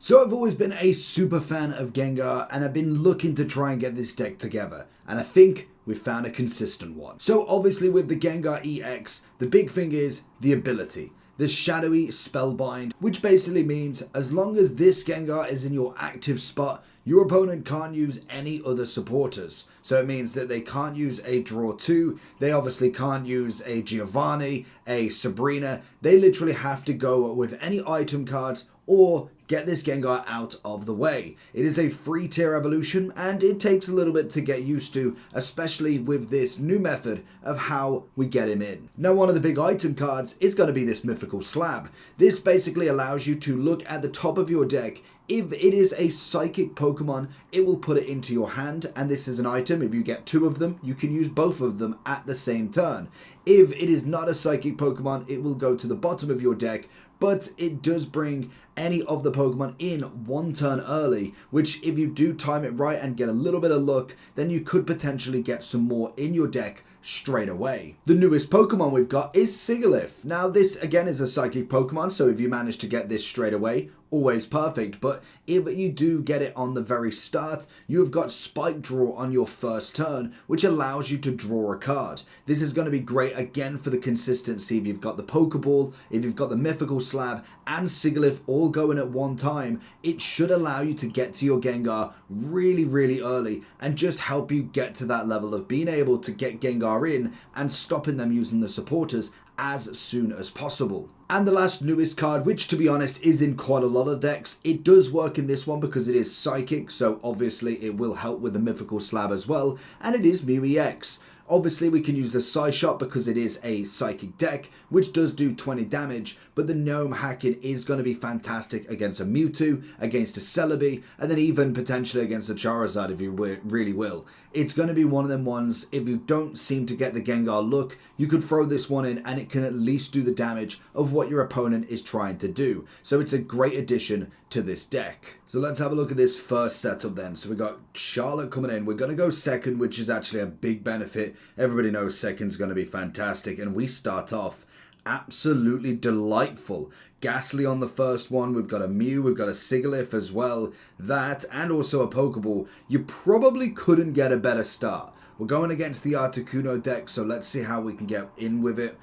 So I've always been a super fan of Gengar, and I've been looking to try and get this deck together, and I think we've found a consistent one. So obviously with the Gengar EX, the big thing is the ability. The Shadowy Spellbind, which basically means as long as this Gengar is in your active spot, your opponent can't use any other supporters. So it means that they can't use a Draw 2, they obviously can't use a Giovanni, a Sabrina. They literally have to go with any item cards or get this Gengar out of the way. It is a free tier evolution and it takes a little bit to get used to, especially with this new method of how we get him in. Now one of the big item cards is going to be this Mythical Slab. This basically allows you to look at the top of your deck. If it is a psychic Pokemon, it will put it into your hand, and this is an item. If you get two of them, you can use both of them at the same turn. If it is not a psychic Pokemon, it will go to the bottom of your deck, but it does bring any of the Pokemon in one turn early, which if you do time it right and get a little bit of luck, then you could potentially get some more in your deck straight away. The newest Pokemon we've got is Sigilyph. Now this again is a psychic Pokemon, so if you manage to get this straight away, always perfect, but if you do get it on the very start, you have got Spike Draw on your first turn, which allows you to draw a card. This is going to be great again for the consistency. If you've got the Pokeball, if you've got the Mythical Slab and Sigilyph all going at one time, it should allow you to get to your Gengar really early and just help you get to that level of being able to get Gengar in and stopping them using the supporters as soon as possible. And the last newest card, which to be honest is in quite a lot of decks, it does work in this one because it is psychic, so obviously it will help with the Mythical Slab as well, and it is Mew EX. Obviously we can use the Psyshot because it is a psychic deck, which does do 20 damage, but the Gnome hacking is going to be fantastic against a Mewtwo, against a Celebi, and then even potentially against a Charizard if you really will. It's going to be one of them ones, if you don't seem to get the Gengar look, you could throw this one in and it can at least do the damage of what your opponent is trying to do. So it's a great addition to this deck. So let's have a look at this first setup then. So we got Charlotte coming in. We're going to go second, which is actually a big benefit. Everybody knows second's going to be fantastic, and we start off absolutely delightful. Ghastly on the first one. We've got a Mew, we've got a Sigilyph as well. That, and also a Pokeball. You probably couldn't get a better start. We're going against the Articuno deck, so let's see how we can get in with it.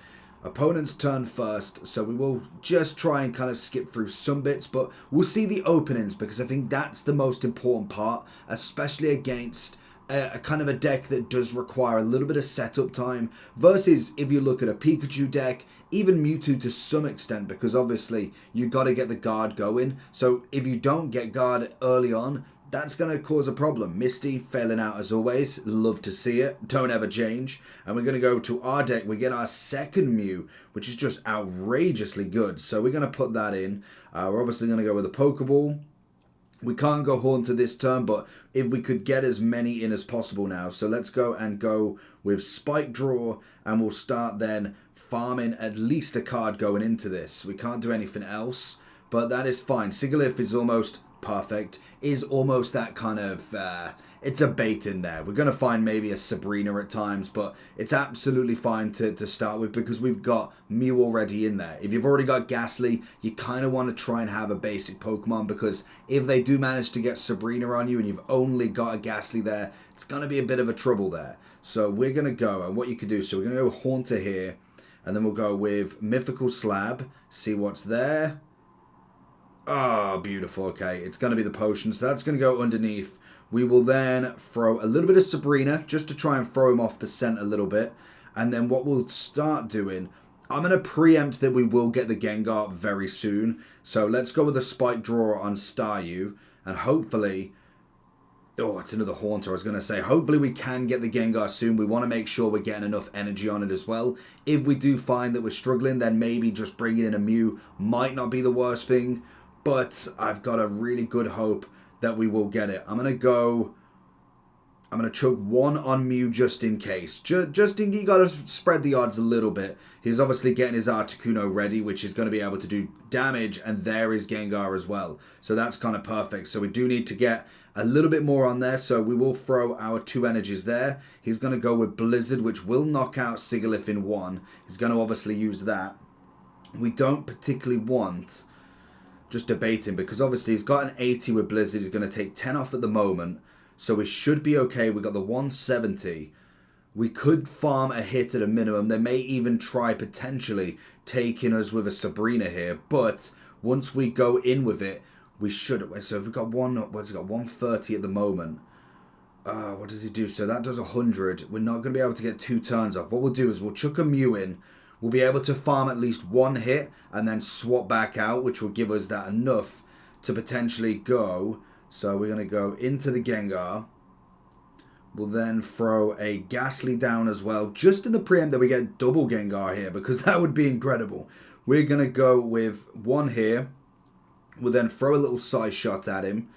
Opponent's turn first, so we will just try and kind of skip through some bits, but we'll see the openings because I think that's the most important part, especially against a kind of a deck that does require a little bit of setup time versus if you look at a Pikachu deck, even Mewtwo to some extent, because obviously you got to get the guard going. So if you don't get guard early on, that's going to cause a problem. Misty failing out as always. Love to see it. Don't ever change. And we're going to go to our deck. We get our second Mew, which is just outrageously good. So we're going to put that in. We're obviously going to go with a Pokeball. We can't go Haunter this turn, but if we could get as many in as possible now. So let's go with Spike Draw, and we'll start then farming at least a card going into this. We can't do anything else, but that is fine. Sigilyph is almost perfect, is almost that kind of it's a bait in there. We're going to find maybe a Sabrina at times, but it's absolutely fine to start with because we've got Mew already in there. If you've already got Ghastly, you kind of want to try and have a basic Pokemon, because if they do manage to get Sabrina on you and you've only got a Ghastly there, it's going to be a bit of a trouble there. So we're going to go, and what you could do, so we're going to go Haunter here, and then we'll go with Mythical Slab, see what's there. Oh, beautiful. Okay, it's going to be the potion, so that's going to go underneath. We will then throw a little bit of Sabrina, just to try and throw him off the scent a little bit. And then what we'll start doing, I'm going to preempt that we will get the Gengar very soon. So let's go with a Spike Draw on Staryu, and hopefully... Oh, it's another Haunter, I was going to say. Hopefully we can get the Gengar soon. We want to make sure we're getting enough energy on it as well. If we do find that we're struggling, then maybe just bringing in a Mew might not be the worst thing. But I've got a really good hope that we will get it. I'm going to chuck one on Mew just in case. Just in, you got to spread the odds a little bit. He's obviously getting his Articuno ready, which is going to be able to do damage. And there is Gengar as well. So that's kind of perfect. So we do need to get a little bit more on there. So we will throw our two energies there. He's going to go with Blizzard, which will knock out Sigilyph in one. He's going to obviously use that. We don't particularly want... just debating because obviously he's got an 80 with Blizzard. He's going to take 10 off at the moment. So we should be okay. We got the 170. We could farm a hit at a minimum. They may even try potentially taking us with a Sabrina here. But once we go in with it, we should. So if we've got what's it got? 130 at the moment. What does he do? So that does 100. We're not going to be able to get 2 turns off. What we'll do is we'll chuck a Mew in. We'll be able to farm at least 1 hit and then swap back out, which will give us that enough to potentially go. So we're going to go into the Gengar. We'll then throw a Ghastly down as well, just in the preempt that we get double Gengar here, because that would be incredible. We're going to go with 1 here. We'll then throw a little side shot at him.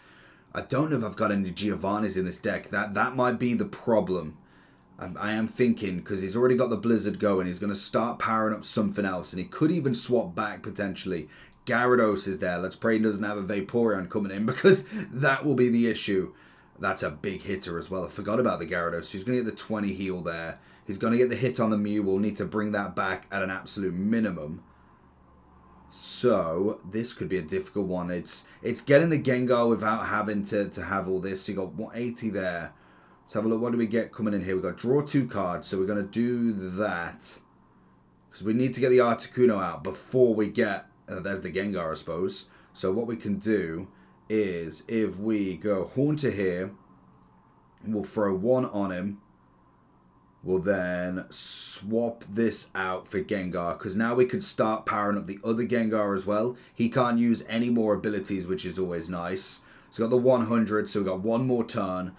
I don't know if I've got any Giovannis in this deck. That might be the problem. I am thinking, because he's already got the Blizzard going, he's going to start powering up something else, and he could even swap back potentially. Gyarados is there. Let's pray he doesn't have a Vaporeon coming in, because that will be the issue. That's a big hitter as well. I forgot about the Gyarados. He's going to get the 20 heal there. He's going to get the hit on the Mew. We'll need to bring that back at an absolute minimum. So, this could be a difficult one. It's getting the Gengar without having to have all this. So you got 180 there. Let's have a look. What do we get coming in here? We've got draw 2 cards. So we're going to do that. Because we need to get the Articuno out before we get... there's the Gengar, I suppose. So what we can do is if we go Haunter here, we'll throw 1 on him. We'll then swap this out for Gengar, because now we could start powering up the other Gengar as well. He can't use any more abilities, which is always nice. So we've got the 100, so we've got 1 more turn.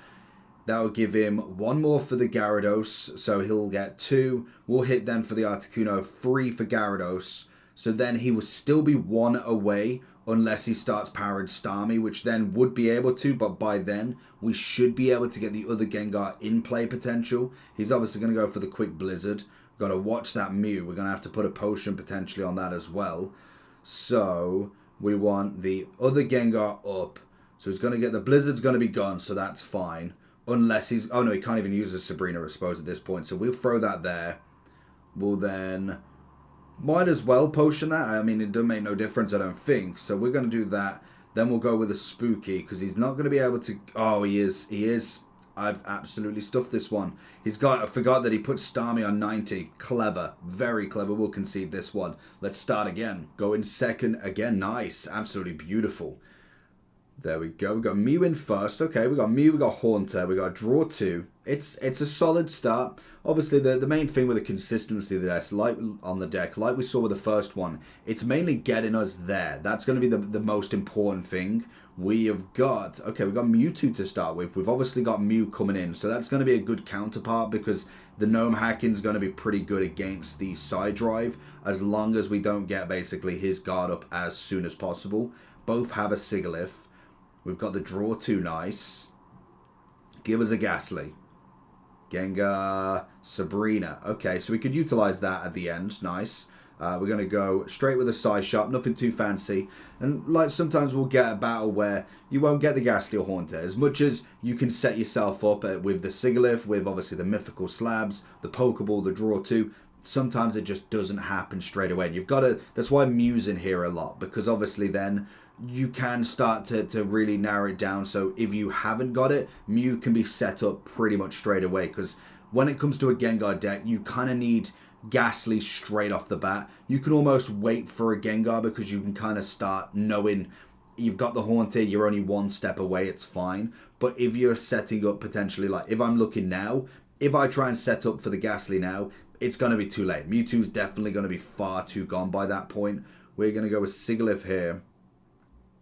That will give him 1 more for the Gyarados, so he'll get 2. We'll hit then for the Articuno, 3 for Gyarados. So then he will still be 1 away unless he starts powering Starmie, which then would be able to, but by then we should be able to get the other Gengar in play potential. He's obviously going to go for the quick Blizzard. Got to watch that Mew. We're going to have to put a potion potentially on that as well. So we want the other Gengar up. So he's going to get the Blizzard's going to be gone, so that's fine. Unless he's... oh no, he can't even use a Sabrina, I suppose, at this point. So we'll throw that there. We'll then... might as well potion that. I mean, it doesn't make no difference, I don't think. So we're going to do that. Then we'll go with a Spooky, because he's not going to be able to... oh, he is. He is. I've absolutely stuffed this one. He's got... I forgot that he put Starmie on 90. Clever. Very clever. We'll concede this one. Let's start again. Go in second again. Nice. Absolutely beautiful. There we go. We got Mew in first. Okay, we got Mew, we got Haunter, we got draw 2. It's a solid start. Obviously, the main thing with the consistency of the deck, like on the deck, like we saw with the first one, it's mainly getting us there. That's going to be the most important thing. We have got... okay, we've got Mewtwo to start with. We've obviously got Mew coming in, so that's going to be a good counterpart because the Gnome hacking is going to be pretty good against the side drive as long as we don't get basically his guard up as soon as possible. Both have a Sigilyph. We've got the draw 2, nice. Give us a Ghastly. Gengar, Sabrina. Okay, so we could utilize that at the end. Nice. We're going to go straight with a side shot. Nothing too fancy. And like sometimes we'll get a battle where you won't get the Ghastly or Haunter. As much as you can set yourself up with the Sigilyph, with obviously the mythical slabs, the Pokeball, the draw 2. Sometimes it just doesn't happen straight away. And you've got to... that's why Mew's in here a lot. Because obviously then... you can start to really narrow it down. So if you haven't got it, Mew can be set up pretty much straight away. Because when it comes to a Gengar deck, you kind of need Ghastly straight off the bat. You can almost wait for a Gengar because you can kind of start knowing you've got the Haunter, you're only 1 step away, it's fine. But if you're setting up potentially, like if I'm looking now, if I try and set up for the Ghastly now, it's going to be too late. Mewtwo's definitely going to be far too gone by that point. We're going to go with Sigilyph here.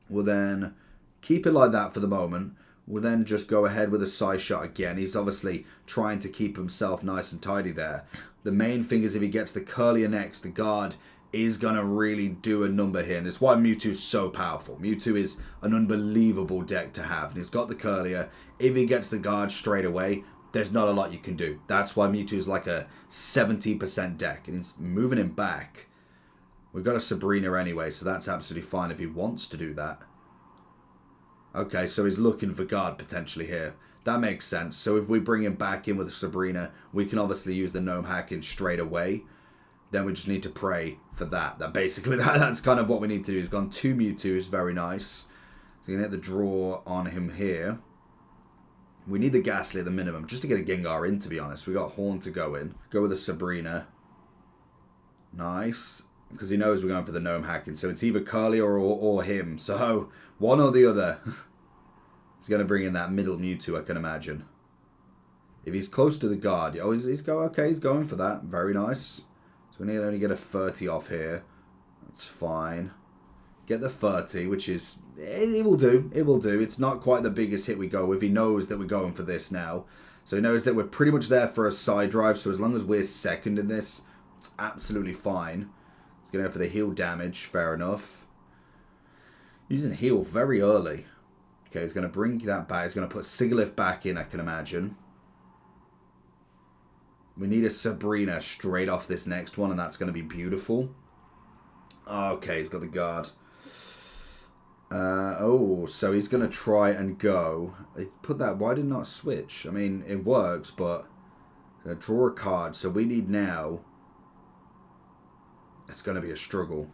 We'll then keep it like that for the moment. We'll then just go ahead with a side shot again. He's obviously trying to keep himself nice and tidy there. The main thing is if he gets the Curlier next, the guard is going to really do a number here. And it's why Mewtwo's so powerful. Mewtwo is an unbelievable deck to have. And he's got the Curlier. If he gets the guard straight away, there's not a lot you can do. That's why Mewtwo's like a 70% deck. And he's moving him back. We've got a Sabrina anyway, so that's absolutely fine if he wants to do that. Okay, so he's looking for guard potentially here. That makes sense. So if we bring him back in with a Sabrina, we can obviously use the Gnome hacking straight away. then we just need to pray for that. Basically, that's kind of what we need to do. He's gone 2 Mewtwo's, very nice. So you can hit the draw on him here. We need the Ghastly at the minimum, just to get a Gengar in, to be honest. We got Horn to go in. Go with a Sabrina. Nice. Because he knows we're going for the Gnome hacking. So it's either Curly or him. So one or the other. He's going to bring in that middle Mewtwo, I can imagine. If he's close to the guard. Oh, he's going for that. Very nice. So we need to only get a 30 off here. That's fine. Get the 30, which is... It will do. It will do. It's not quite the biggest hit we go with. He knows that we're going for this now. So he knows that we're pretty much there for a side drive. So as long as we're second in this, it's absolutely fine. He's going to go for the heal damage. Fair enough. Using heal very early. Okay, he's going to bring that back. He's going to put Sigilyph back in, I can imagine. We need a Sabrina straight off this next one, and that's going to be beautiful. Okay, he's got the guard. So he's going to try and go. Put that, why did not switch? I mean, it works, but draw a card. So we need now, it's going to be a struggle.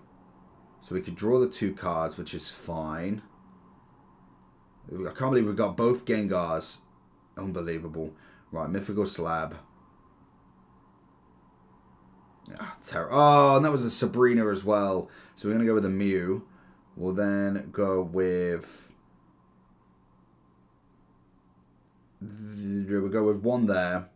So we could draw the 2 cards, which is fine. I can't believe we've got both Gengars. Unbelievable. Right, Mythical Slab. Oh, and that was a Sabrina as well. So we're going to go with a Mew. We'll then go with... We'll go with one there.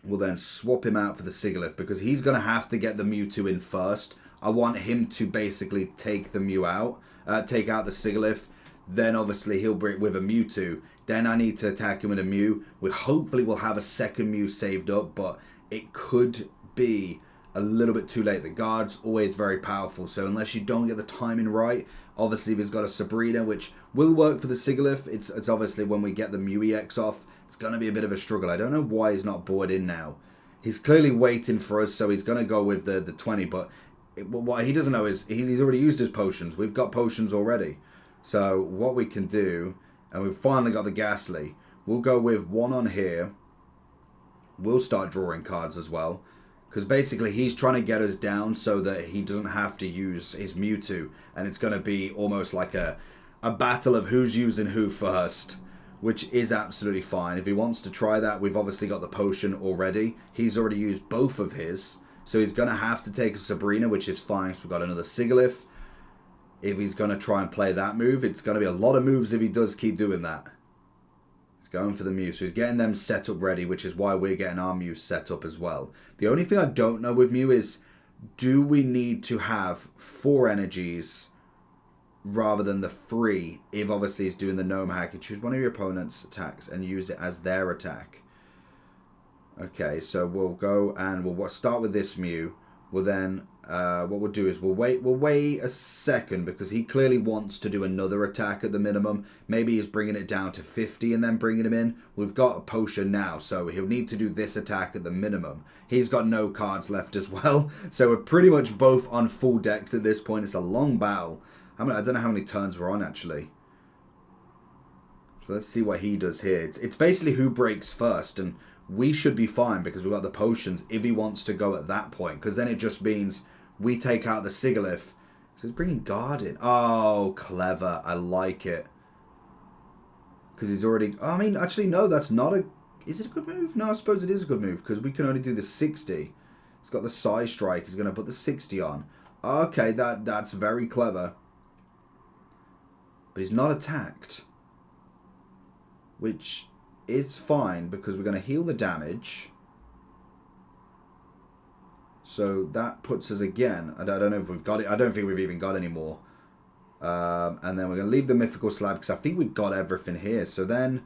We'll then swap him out for the Sigilyph because he's going to have to get the Mewtwo in first. I want him to basically take the Mew out. Take out the Sigilyph. Then obviously he'll bring it with a Mewtwo. Then I need to attack him with a Mew. Hopefully we'll have a second Mew saved up, but it could be a little bit too late. The guard's always very powerful, so unless you don't get the timing right, obviously if he's got a Sabrina, which will work for the Sigilyph, it's obviously when we get the Mew EX off, it's going to be a bit of a struggle. I don't know why he's not bored in now. He's clearly waiting for us, so he's going to go with the 20, but what he doesn't know is he's already used his potions. We've got potions already. So what we can do, and we've finally got the Ghastly, we'll go with one on here. We'll start drawing cards as well. Because basically he's trying to get us down so that he doesn't have to use his Mewtwo. And it's going to be almost like a battle of who's using who first. Which is absolutely fine. If he wants to try that, we've obviously got the potion already. He's already used both of his. So he's going to have to take a Sabrina, which is fine. So we've got another Sigilyph. If he's going to try and play that move, it's going to be a lot of moves if he does keep doing that. He's going for the Mew, so he's getting them set up ready, which is why we're getting our Mew set up as well. The only thing I don't know with Mew is, do we need to have 4 energies rather than the 3 if obviously he's doing the Gnome hack? You choose one of your opponent's attacks and use it as their attack. Okay, so we'll go and we'll start with this Mew. We'll then, what we'll do is we'll wait a second because he clearly wants to do another attack at the minimum. Maybe he's bringing it down to 50 and then bringing him in. We've got a potion now, so he'll need to do this attack at the minimum. He's got no cards left as well, so we're pretty much both on full decks at this point. It's a long battle. I don't know how many turns we're on, actually. So let's see what he does here. It's basically who breaks first, and we should be fine because we've got the potions if he wants to go at that point. Because then it just means we take out the Sigilyph. So he's bringing guard in. Oh, clever. I like it. Because he's already... Oh, I mean, actually, no, that's not a... Is it a good move? No, I suppose it is a good move because we can only do the 60. He's got the Psy Strike. He's going to put the 60 on. Okay, that's very clever. But he's not attacked. Which... it's fine because we're going to heal the damage. So that puts us again. I don't know if we've got it. I don't think we've even got any more. And then we're going to leave the Mythical Slab because I think we've got everything here. So then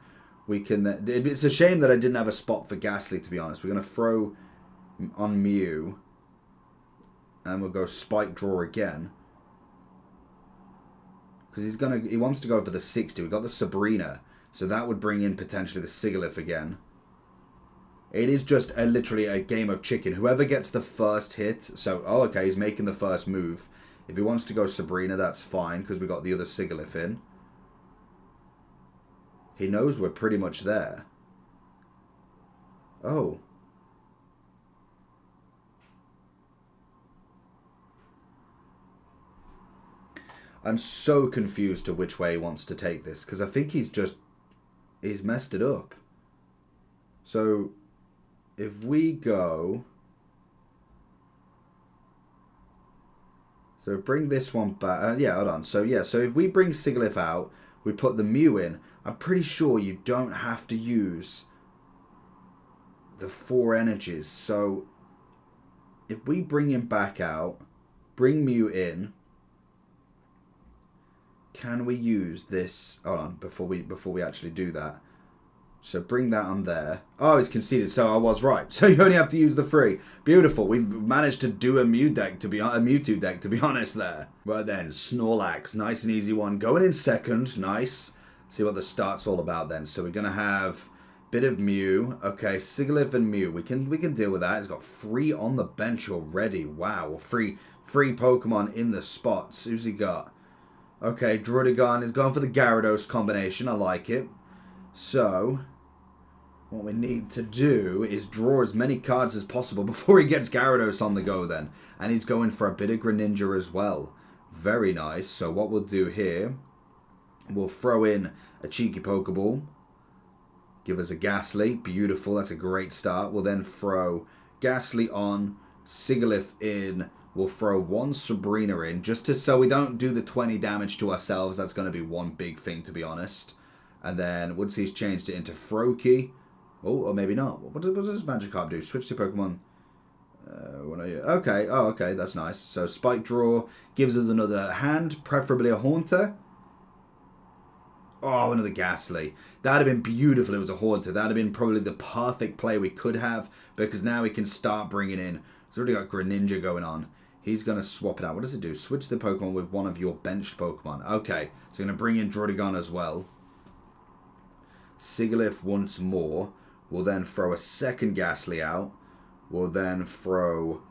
we can... It's a shame that I didn't have a spot for Ghastly, to be honest. We're going to throw on Mew. And we'll go Spike Draw again. Because he wants to go for the 60. We've got the Sabrina. So that would bring in potentially the Sigilyph again. It is just literally a game of chicken. Whoever gets the first hit... So, oh, okay, he's making the first move. If he wants to go Sabrina, that's fine, because we got the other Sigilyph in. He knows we're pretty much there. Oh. I'm so confused to which way he wants to take this, because I think he's messed it up. So, if we go... So bring this one back. Yeah, hold on. So yeah, so if we bring Sigilyph out, we put the Mew in, I'm pretty sure you don't have to use the 4 energies. So if we bring him back out, bring Mew in, can we use this? Hold on, before we actually do that. So bring that on there. Oh, he's conceded, so I was right. So you only have to use the 3. Beautiful. We've managed to do a Mewtwo deck, to be honest there. Right then, Snorlax. Nice and easy one. Going in second. Nice. See what the start's all about then. So we're going to have a bit of Mew. Okay, Sigilyph and Mew. We can deal with that. He's got 3 on the bench already. Wow. Free Pokemon in the spots. Who's he got? Okay, Druddigon is going for the Gyarados combination. I like it. So... what we need to do is draw as many cards as possible before he gets Gyarados on the go then. And he's going for a bit of Greninja as well. Very nice. So what we'll do here, we'll throw in a cheeky Pokeball. Give us a Ghastly. Beautiful. That's a great start. We'll then throw Ghastly on, Sigilyph in. We'll throw 1 Sabrina in, just so we don't do the 20 damage to ourselves. That's going to be one big thing, to be honest. And then once he's changed it into Froakie... oh, or maybe not. What does Magikarp do? Switch to Pokemon. What are you? Okay. Oh, okay. That's nice. So Spike Draw gives us another hand, preferably a Haunter. Oh, another Ghastly. That would have been beautiful. It was a Haunter. That would have been probably the perfect play we could have, because now we can start bringing in... he's already got Greninja going on. He's going to swap it out. What does it do? Switch the Pokemon with one of your benched Pokemon. Okay. So I'm going to bring in Druddigon as well. Sigilyph once more. We'll then throw a second Ghastly out. We'll then throw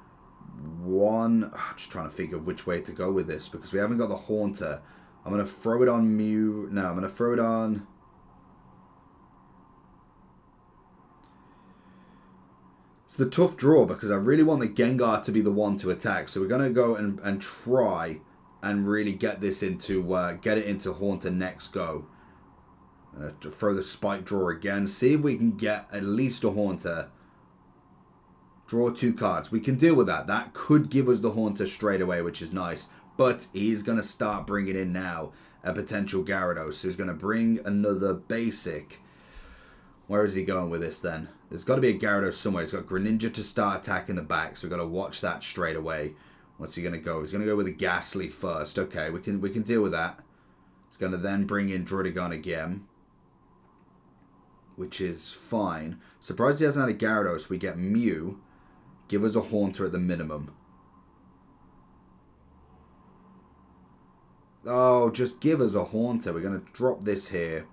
1... I'm just trying to figure which way to go with this, because we haven't got the Haunter. I'm going to throw it on Mew. No, I'm going to throw it on... it's the tough draw, because I really want the Gengar to be the one to attack. So we're going to go and try and really get this into... get it into Haunter next go. To throw the Spike Draw again. See if we can get at least a Haunter. Draw 2 cards. We can deal with that. That could give us the Haunter straight away, which is nice. But he's going to start bringing in now a potential Gyarados. So he's going to bring another basic. Where is he going with this then? There's got to be a Gyarados somewhere. He's got Greninja to start attacking the back. So we've got to watch that straight away. What's he going to go? He's going to go with a Ghastly first. Okay, we can deal with that. He's going to then bring in Druddigon again, which is fine. Surprised he hasn't had a Gyarados. We get Mew. Give us a Haunter at the minimum. Oh, just give us a Haunter. We're going to drop this here.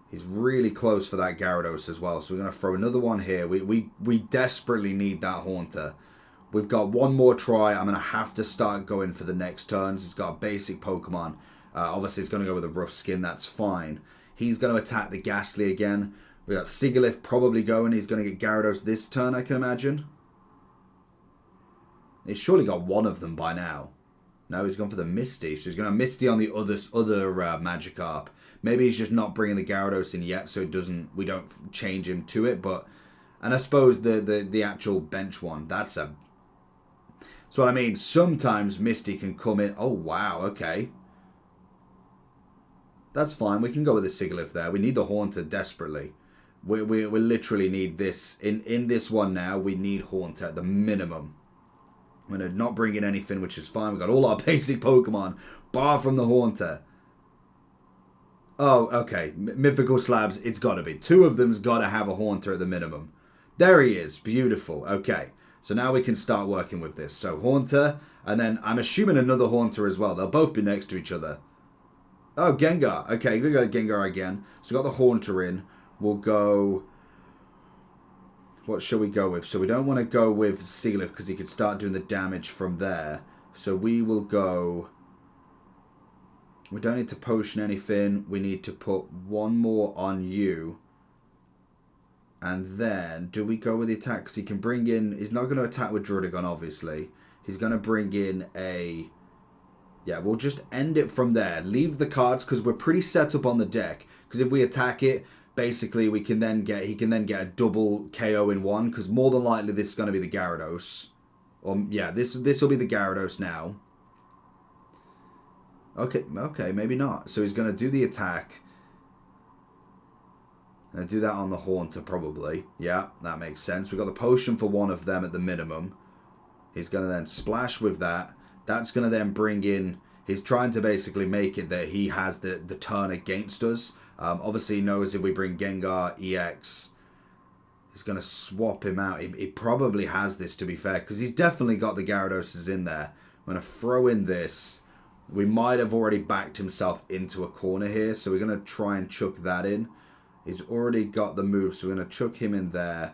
He's really close for that Gyarados as well. So we're going to throw another one here. We desperately need that Haunter. We've got one more try. I'm going to have to start going for the next turns. He's got a basic Pokemon. Obviously, he's going to go with a rough skin. That's fine. He's going to attack the Ghastly again. We got Sigilyph probably going. He's going to get Gyarados this turn, I can imagine. He's surely got one of them by now. No, he's gone for the Misty. So he's going to Misty on the other Magikarp. Maybe he's just not bringing the Gyarados in yet, so we don't change him to it. And I suppose the actual bench one, that's what I mean. Sometimes Misty can come in. Oh, wow, okay. That's fine. We can go with the Sigilyph there. We need the Haunter desperately. We literally need this. In this one now, we need Haunter at the minimum. We're going to not bring in anything, which is fine. We've got all our basic Pokemon, bar from the Haunter. Oh, okay. Mythical Slabs, it's got to be. 2 of them's got to have a Haunter at the minimum. There he is. Beautiful. Okay. So now we can start working with this. So Haunter, and then I'm assuming another Haunter as well. They'll both be next to each other. Oh, Gengar. Okay, we got Gengar again. So we got the Haunter in. We'll go... what shall we go with? So we don't want to go with Sigilyph because he could start doing the damage from there. So we will go... we don't need to potion anything. We need to put one more on you. And then, do we go with the attacks? He can bring in... he's not going to attack with Druddigon, obviously. He's going to bring in a Yeah, we'll just end it from there. Leave the cards because we're pretty set up on the deck. Because if we attack it, basically he can then get a double KO in one. Because more than likely this is going to be the Gyarados. Yeah, this will be the Gyarados now. Okay, maybe not. So he's going to do the attack. And do that on the Haunter probably. Yeah, that makes sense. We've got the potion for one of them at the minimum. He's going to then splash with that. That's going to then bring in... He's trying to basically make it that he has the turn against us. Obviously, he knows if we bring Gengar EX, he's going to swap him out. He probably has this, to be fair, because he's definitely got the Gyaradoses in there. I'm going to throw in this. We might have already backed himself into a corner here, so we're going to try and chuck that in. He's already got the move, so we're going to chuck him in there.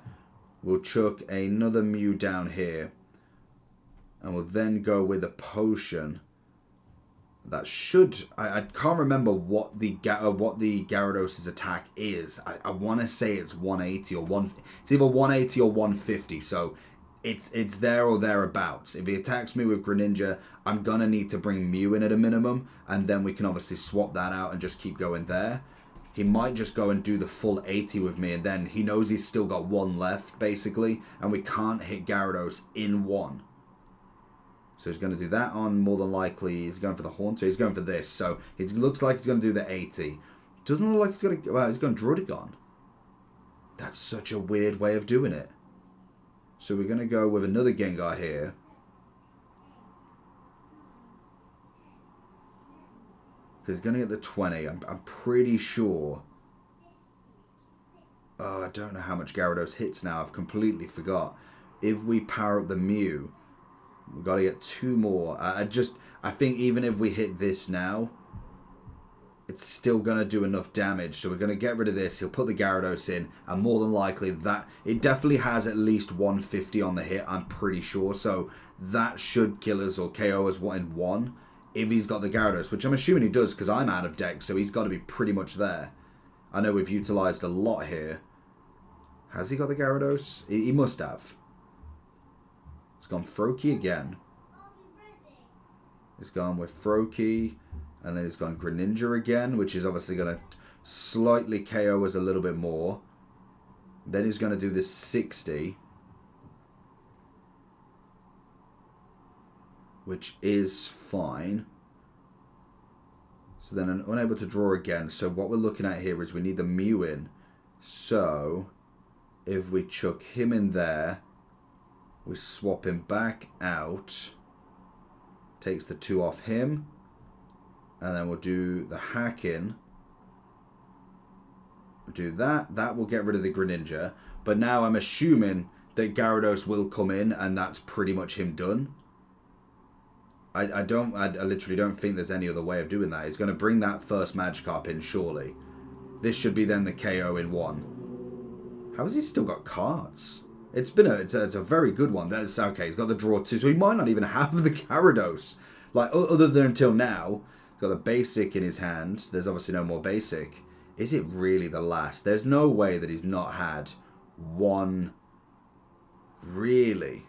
We'll chuck another Mew down here. And we'll then go with a potion. That should... I can't remember what the Gyarados' attack is. I want to say it's 180 or 1... It's either 180 or 150, so it's there or thereabouts. If he attacks me with Greninja, I'm going to need to bring Mew in at a minimum, and then we can obviously swap that out and just keep going there. He might just go and do the full 80 with me, and then he knows he's still got one left, basically, and we can't hit Gyarados in one. So he's going to do that on, more than likely, he's going for the Haunter, he's going for this, so it looks like he's going to do the 80. Doesn't look like he's going to, well, he's going Druddigon. That's such a weird way of doing it. So we're going to go with another Gengar here. Because he's going to get the 20, I'm pretty sure. Oh, I don't know how much Gyarados hits now, I've completely forgot. If we power up the Mew... We've got to get two more. I think even if we hit this now, it's still going to do enough damage. So we're going to get rid of this. He'll put the Gyarados in. And more than likely, that it definitely has at least 150 on the hit, I'm pretty sure. So that should kill us or KO us in one if he's got the Gyarados. Which I'm assuming he does because I'm out of deck. So he's got to be pretty much there. I know we've utilised a lot here. Has he got the Gyarados? He must have. He's gone Froakie again. He's gone with Froakie. And then he's gone Greninja again, which is obviously going to slightly KO us a little bit more. Then he's going to do this 60. Which is fine. So then I'm unable to draw again. So what we're looking at here is we need the Mew in. So if we chuck him in there... We swap him back out. Takes the 2 off him. And then we'll do the hack in. We'll do that. That will get rid of the Greninja. But now I'm assuming that Gyarados will come in and that's pretty much him done. I literally don't think there's any other way of doing that. He's going to bring that first Magikarp in, surely. This should be then the KO in one. How has he still got cards? It's a very good one. That's okay. He's got the draw 2, so he might not even have the Gyarados. Like, other than until now, he's got the basic in his hand. There's obviously no more basic. Is it really the last? There's no way that he's not had one. Really?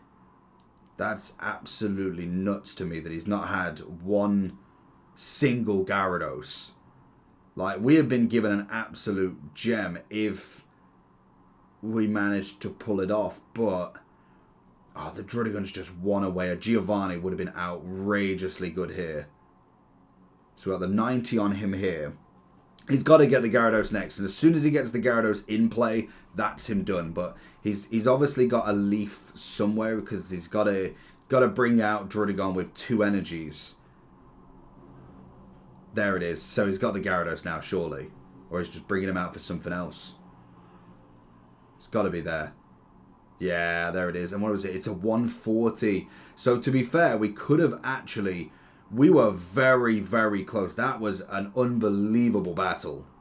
That's absolutely nuts to me that he's not had one single Gyarados. Like, we have been given an absolute gem if we managed to pull it off, but the Druddigon's just one away. A Giovanni would have been outrageously good here. So we got the 90 on him here. He's got to get the Gyarados next, and as soon as he gets the Gyarados in play, that's him done. But he's obviously got a leaf somewhere because he's got to bring out Druddigon with 2 energies. There it is. So he's got the Gyarados now, surely, or he's just bringing him out for something else. It's got to be there. Yeah, there it is. And what was it? It's a 140. So to be fair, we could have actually... We were very, very close. That was an unbelievable battle.